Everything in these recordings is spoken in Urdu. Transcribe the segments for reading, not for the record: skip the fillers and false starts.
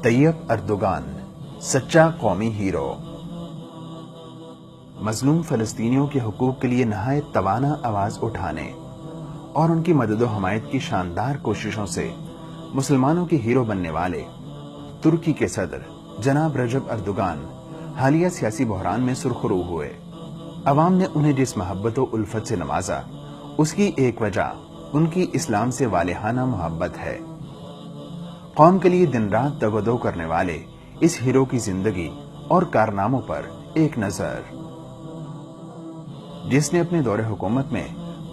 طیب اردوغان سچا قومی ہیرو۔ مظلوم فلسطینیوں کے حقوق کے لیے نہایت توانا آواز اٹھانے اور ان کی مدد و حمایت کی شاندار کوششوں سے مسلمانوں کے ہیرو بننے والے ترکی کے صدر جناب رجب اردوغان حالیہ سیاسی بحران میں سرخرو ہوئے۔ عوام نے انہیں جس محبت و الفت سے نوازا، اس کی ایک وجہ ان کی اسلام سے والہانہ محبت ہے۔ قوم کے لیے دن رات تگ و دو کرنے والے اس ہیرو کی زندگی اور کارناموں پر ایک نظر، جس نے اپنے دور حکومت میں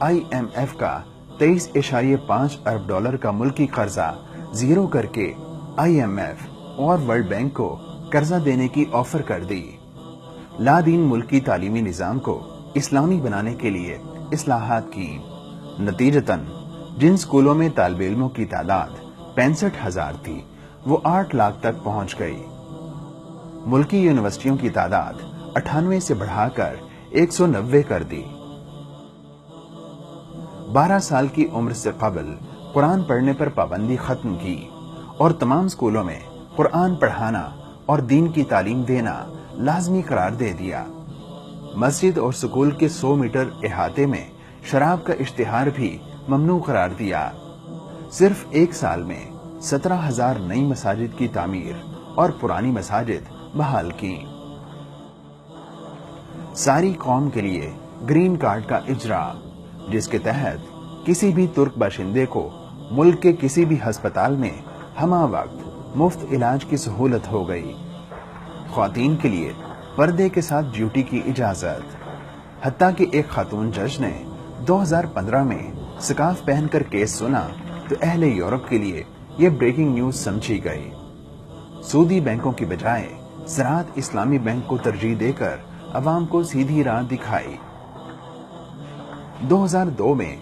IMF کا 23.5 ارب ڈالر کا ملکی قرضہ زیرو کر کے IMF اور ورلڈ بینک کو قرضہ دینے کی آفر کر دی۔ لادین ملکی تعلیمی نظام کو اسلامی بنانے کے لیے اصلاحات کی۔ نتیجتاً جن سکولوں میں طالب علموں کی تعداد 65,000 تھی، وہ 8 لاکھ تک پہنچ گئی۔ ملکی یونیورسٹیوں کی تعداد 98 سے بڑھا کر 190 کر دی۔ 12 سال کی عمر سے قبل قرآن پڑھنے پر پابندی ختم کی اور تمام سکولوں میں قرآن پڑھانا اور دین کی تعلیم دینا لازمی قرار دے دیا۔ مسجد اور سکول کے 100 میٹر احاطے میں شراب کا اشتہار بھی ممنوع قرار دیا۔ صرف ایک سال میں 17,000 نئی مساجد کی تعمیر اور پرانی مساجد بحال کی۔ ساری قوم کے لیے گرین کارڈ کا اجرا، جس کے تحت کسی بھی ترک باشندے کو ملک کے کسی بھی ہسپتال میں ہمہ وقت مفت علاج کی سہولت ہو گئی۔ خواتین کے لیے پردے کے ساتھ ڈیوٹی کی اجازت، حتیٰ کہ ایک خاتون جج نے 2015 میں سکارف پہن کر کیس سنا تو اہل یورپ کے لیے یہ بریکنگ نیوز سمجھی گئی۔ سودی بینکوں کی بجائے زراعت اسلامی بینک کو ترجیح دے کر عوام کو سیدھی راہ دکھائی۔ 2002 میں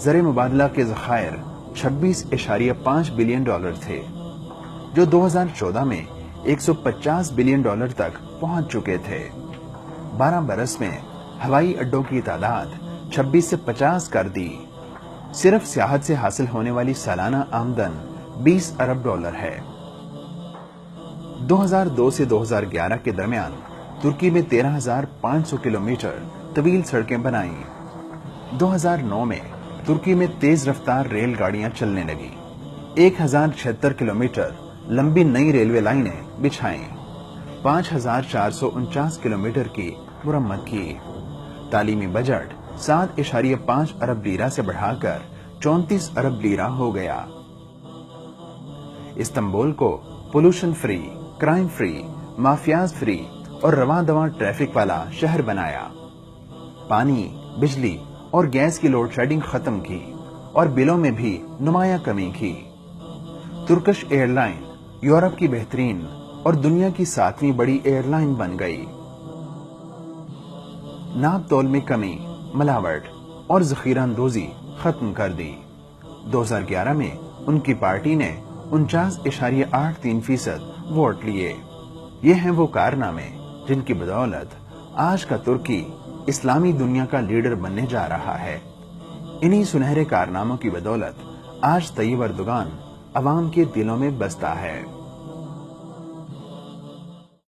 زر مبادلہ کے ذخائر 26.5 بلین ڈالر تھے، جو 2014 میں 150 بلین ڈالر تک پہنچ چکے تھے۔ 12 برس میں ہوائی اڈوں کی تعداد 26 سے 50 کر دی۔ صرف سیاحت سے حاصل ہونے والی سالانہ آمدن 20 ارب ڈالر ہے۔ 2002 سے 2011 کے درمیان ترکی میں 13,500 کلومیٹر طویل سڑکیں بنائیں۔ 2009 میں ترکی میں تیز رفتار ریل گاڑیاں چلنے لگی۔ 1,076 کلومیٹر لمبی نئی ریلوے لائنیں بچھائیں۔ 5,449 کلومیٹر کی مرمت کی۔ تعلیمی بجٹ 7.5 ارب لیرہ سے بڑھا کر 34 ارب لیرہ ہو گیا۔ استنبول کو pollution free, crime free, mafias free اور رواں دواں ٹریفک والا شہر بنایا۔ پانی، بجلی اور گیس کی لوڈ شیڈنگ ختم کی اور بلوں میں بھی نمایاں کمی کی۔ ترکش ایئر لائن یورپ کی بہترین اور دنیا کی 7ویں بڑی ایئر لائن بن گئی۔ ناپ تول میں کمی، ملاوٹ اور ذخیرہ اندوزی ختم کر دی۔ 2011 میں ان کی پارٹی نے 49.83% ووٹ لیے۔ یہ ہیں وہ کارنامے جن کی بدولت آج کا ترکی اسلامی دنیا کا لیڈر بننے جا رہا ہے۔ انہی سنہرے کارناموں کی بدولت آج طیب اردوغان عوام کے دلوں میں بستا ہے۔